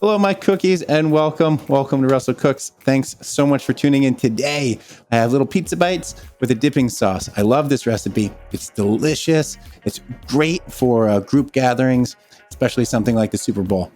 Hello, my cookies, and welcome to Russell Cooks. Thanks so much for tuning in today. I have little pizza bites with a dipping sauce. I love this recipe. It's delicious. It's great for group gatherings, especially something like the Super Bowl.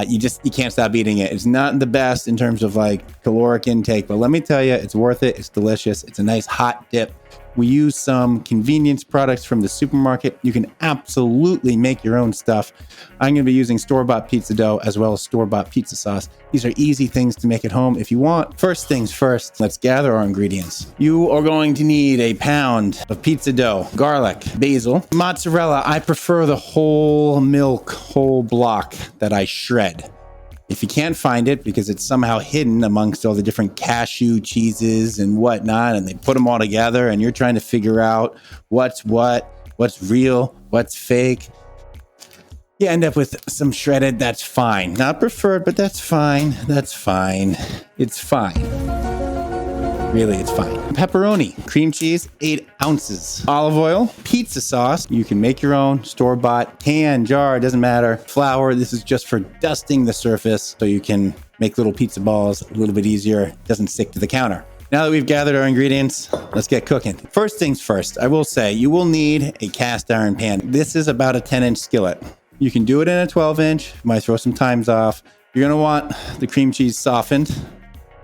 You can't stop eating it. It's not the best in terms of like caloric intake, but let me tell you, it's worth it. It's delicious. It's a nice hot dip. We use some convenience products from the supermarket. You can absolutely make your own stuff. I'm going to be using store-bought pizza dough as well as store-bought pizza sauce. These are easy things to make at home if you want. First things first, let's gather our ingredients. You are going to need a pound of pizza dough, garlic, basil, mozzarella. I prefer the whole milk, whole block that I shred. If you can't find it because it's somehow hidden amongst all the different cashew cheeses and whatnot, and they put them all together and you're trying to figure out what's real, what's fake, you end up with some shredded. That's fine. Not preferred, but that's fine. That's fine. It's fine. Really, it's fine. Pepperoni, cream cheese, 8 ounces. Olive oil, pizza sauce. You can make your own, store-bought, can, jar, doesn't matter. Flour, this is just for dusting the surface so you can make little pizza balls a little bit easier. It doesn't stick to the counter. Now that we've gathered our ingredients, let's get cooking. First things first, I will say you will need a cast iron pan. This is about a 10-inch skillet. You can do it in a 12-inch. Might throw some times off. You're gonna want the cream cheese softened.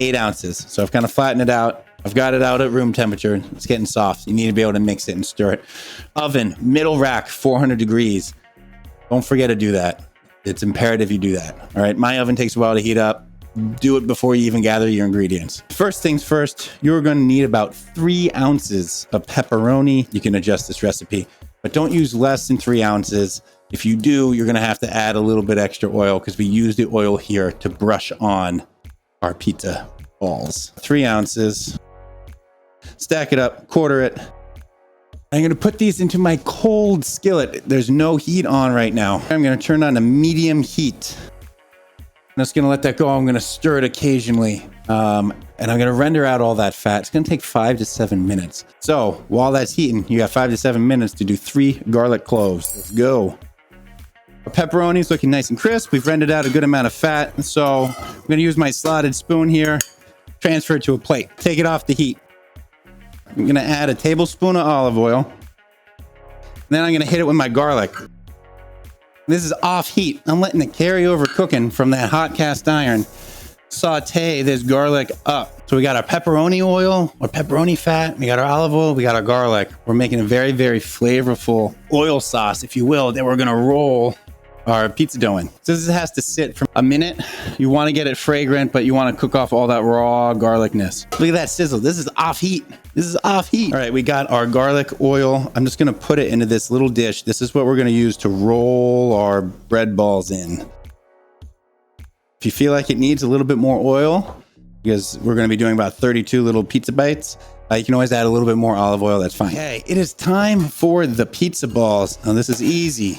8 ounces. So I've kind of flattened it out. I've got it out at room temperature. It's getting soft. You need to be able to mix it and stir it. Oven, middle rack, 400 degrees. Don't forget to do that. It's imperative you do that. All right. My oven takes a while to heat up. Do it before you even gather your ingredients. First things first, you're going to need about 3 ounces of pepperoni. You can adjust this recipe, but don't use less than 3 ounces. If you do, you're going to have to add a little bit extra oil because we use the oil here to brush on our pizza balls. 3 ounces. Stack it up, quarter it. I'm going to put these into my cold skillet. There's no heat on right now. I'm going to turn on a medium heat. I'm just going to let that go. I'm going to stir it occasionally. And I'm going to render out all that fat. It's going to take 5 to 7 minutes. So while that's heating, you got 5 to 7 minutes to do 3 garlic cloves. Let's go. Our pepperoni is looking nice and crisp. We've rendered out a good amount of fat. So I'm going to use my slotted spoon here, transfer it to a plate, take it off the heat. I'm going to add a tablespoon of olive oil. Then I'm going to hit it with my garlic. This is off heat. I'm letting it carry over cooking from that hot cast iron. Saute this garlic up. So we got our pepperoni oil or pepperoni fat. We got our olive oil. We got our garlic. We're making a very, very flavorful oil sauce, if you will, that we're going to roll our pizza dough in. So this has to sit for a minute. You want to get it fragrant, but you want to cook off all that raw garlicness. Look at that sizzle. This is off heat. This is off heat. All right, we got our garlic oil. I'm just going to put it into this little dish. This is what we're going to use to roll our bread balls in. If you feel like it needs a little bit more oil, because we're going to be doing about 32 little pizza bites, you can always add a little bit more olive oil. That's fine. Okay, it is time for the pizza balls. Now this is easy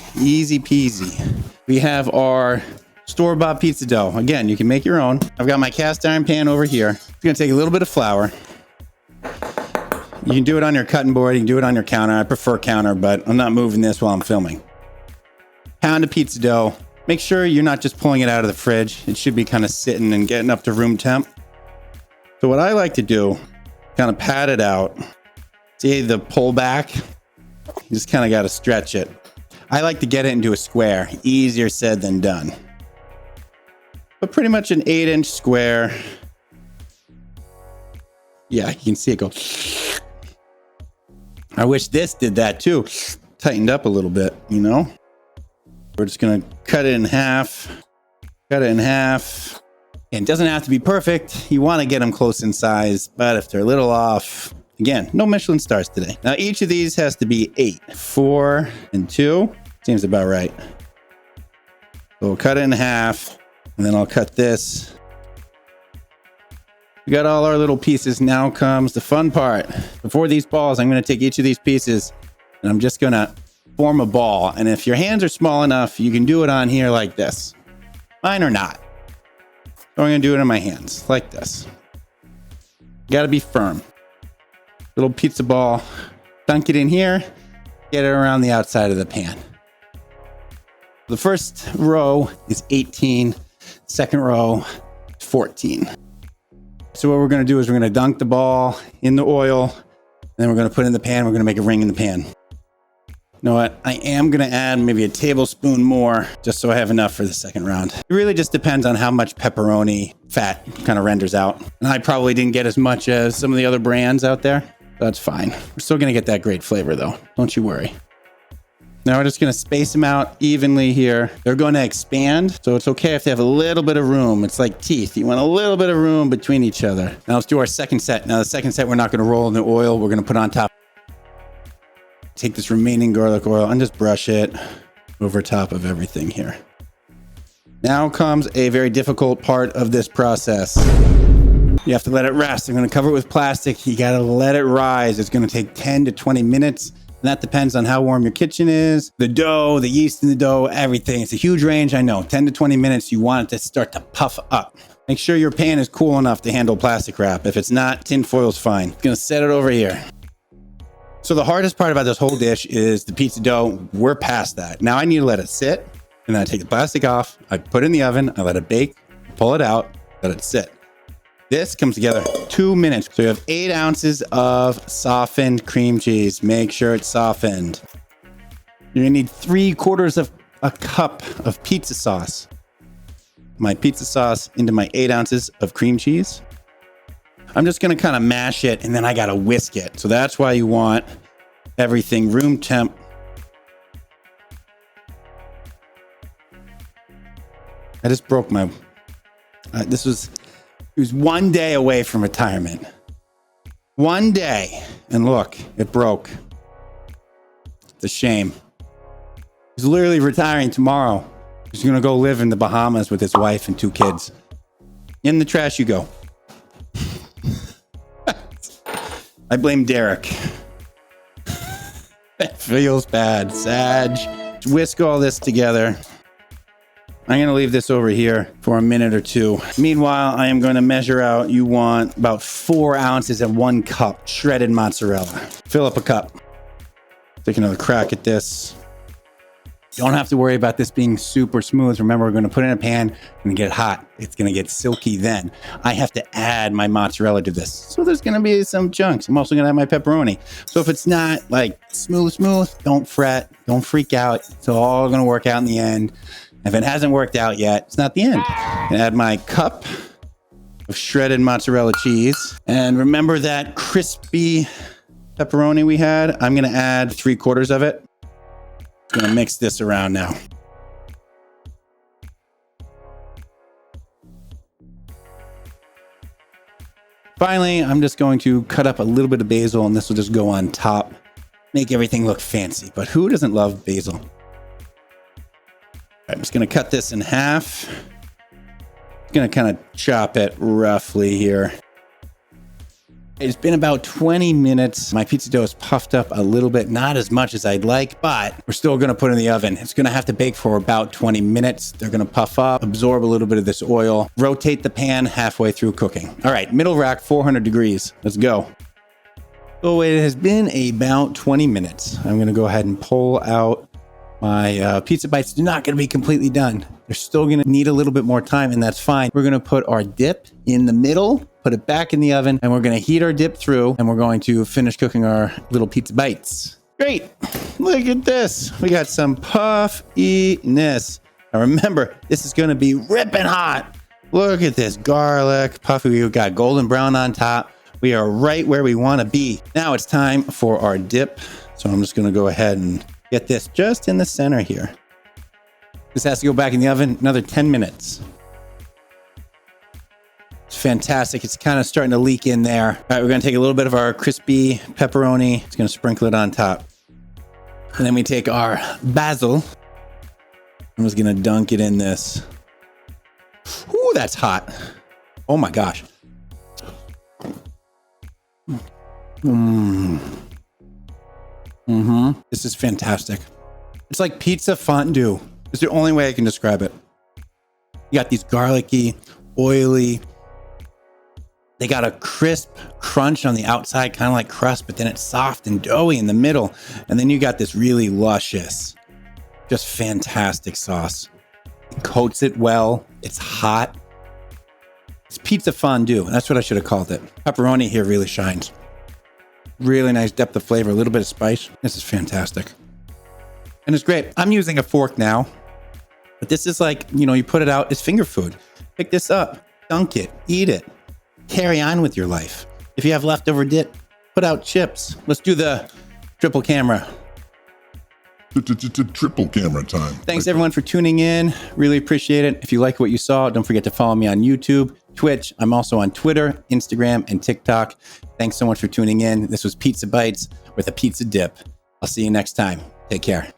peasy. We have our store-bought pizza dough. Again, you can make your own. I've got my cast iron pan over here. I'm going to take a little bit of flour. You can do it on your cutting board. You can do it on your counter. I prefer counter, but I'm not moving this while I'm filming. Pound of pizza dough. Make sure you're not just pulling it out of the fridge. It should be kind of sitting and getting up to room temp. So what I like to do, kind of pat it out. See the pull back? You just kind of got to stretch it. I like to get it into a square. Easier said than done. But pretty much an 8-inch square. Yeah, you can see it go. I wish this did that too. Tightened up a little bit, you know? We're just going to cut it in half. Cut it in half. And it doesn't have to be perfect. You want to get them close in size, but if they're a little off, again, no Michelin stars today. Now, each of these has to be 8. 4 and 2 seems about right. So we'll cut it in half, and then I'll cut this. We got all our little pieces. Now comes the fun part. Before these balls, I'm going to take each of these pieces, and I'm just going to form a ball. And if your hands are small enough, you can do it on here like this. Mine are not. So I'm going to do it in my hands like this. Got to be firm. Little pizza ball. Dunk it in here. Get it around the outside of the pan. The first row is 18 Second row, 14. So what we're gonna do is we're gonna dunk the ball in the oil, and then we're gonna put it in the pan. We're gonna make a ring in the pan. You know what? I am gonna add maybe a tablespoon more just so I have enough for the second round. It really just depends on how much pepperoni fat kind of renders out. And I probably didn't get as much as some of the other brands out there. That's fine. We're still gonna get that great flavor though. Don't you worry. Now we're just gonna space them out evenly here. They're gonna expand, so it's okay if they have a little bit of room. It's like teeth. You want a little bit of room between each other. Now let's do our second set. Now the second set, we're not gonna roll in the oil. We're gonna put on top. Take this remaining garlic oil and just brush it over top of everything here. Now comes a very difficult part of this process. You have to let it rest. I'm gonna cover it with plastic. You gotta let it rise. It's gonna take 10 to 20 minutes. And that depends on how warm your kitchen is, the dough, the yeast in the dough, everything. It's a huge range, I know. 10 to 20 minutes, you want it to start to puff up. Make sure your pan is cool enough to handle plastic wrap. If it's not, tin foil's fine. Gonna set it over here. So the hardest part about this whole dish is the pizza dough. We're past that. Now I need to let it sit, and then I take the plastic off, I put it in the oven, I let it bake, pull it out, let it sit. This comes together 2 minutes. So you have 8 ounces of softened cream cheese. Make sure it's softened. You're gonna need 3/4 of a cup of pizza sauce. My pizza sauce into my 8 ounces of cream cheese. I'm just gonna kind of mash it, and then I gotta whisk it. So that's why you want everything room temp. I just broke my, it was 1 day away from retirement. 1 day, and look, it broke. It's a shame. He's literally retiring tomorrow. He's gonna go live in the Bahamas with his wife and 2 kids. In the trash you go. I blame Derek. That feels bad. Sag. Whisk all this together. I'm gonna leave this over here for a minute or 2. Meanwhile, I am gonna measure out, you want about 4 ounces and 1 cup shredded mozzarella. Fill up a cup. Take another crack at this. Don't have to worry about this being super smooth. Remember, we're gonna put it in a pan and get it hot. It's gonna get silky then. I have to add my mozzarella to this. So there's gonna be some chunks. I'm also gonna add my pepperoni. So if it's not like smooth, don't fret, don't freak out. It's all gonna work out in the end. If it hasn't worked out yet, it's not the end. I'm gonna add my cup of shredded mozzarella cheese. And remember that crispy pepperoni we had? I'm gonna add 3/4 of it. I'm gonna mix this around now. Finally, I'm just going to cut up a little bit of basil, and this will just go on top. Make everything look fancy, but who doesn't love basil? All right, I'm just gonna cut this in half. I'm gonna kind of chop it roughly here. It's been about 20 minutes. My pizza dough is puffed up a little bit, not as much as I'd like, but we're still gonna put it in the oven. It's gonna have to bake for about 20 minutes. They're gonna puff up, absorb a little bit of this oil, rotate the pan halfway through cooking. All right, middle rack, 400 degrees. Let's go. So it has been about 20 minutes. I'm gonna go ahead and pull out my pizza bites. They're not gonna be completely done. They're still gonna need a little bit more time, and that's fine. We're gonna put our dip in the middle, put it back in the oven, and we're gonna heat our dip through, and we're going to finish cooking our little pizza bites. Great, look at this. We got some puffiness. Now remember, this is gonna be ripping hot. Look at this garlic, puffy. We've got golden brown on top. We are right where we wanna be. Now it's time for our dip. So I'm just gonna go ahead and get this just in the center here. This has to go back in the oven another 10 minutes. It's fantastic. It's kind of starting to leak in there. All right, we're gonna take a little bit of our crispy pepperoni. It's gonna sprinkle it on top. And then we take our basil. I'm just gonna dunk it in this. Ooh, that's hot. Oh my gosh. This is fantastic. It's like pizza fondue. It's the only way I can describe it. You got these garlicky, oily. They got a crisp crunch on the outside, kind of like crust, but then it's soft and doughy in the middle. And then you got this really luscious, just fantastic sauce. coats it well. It's hot. It's pizza fondue. That's what I should have called it. Pepperoni here really shines. Really nice depth of flavor, a little bit of spice. This is fantastic. And it's great. I'm using a fork now, but this is like, you put it out, it's finger food. Pick this up, dunk it, eat it, carry on with your life. If you have leftover dip, put out chips. Let's do the triple camera. Triple camera time. Thanks everyone for tuning in. Really appreciate it. If you like what you saw, don't forget to follow me on YouTube, Twitch. I'm also on Twitter, Instagram, and TikTok. Thanks so much for tuning in. This was Pizza Bites with a pizza dip. I'll see you next time. Take care.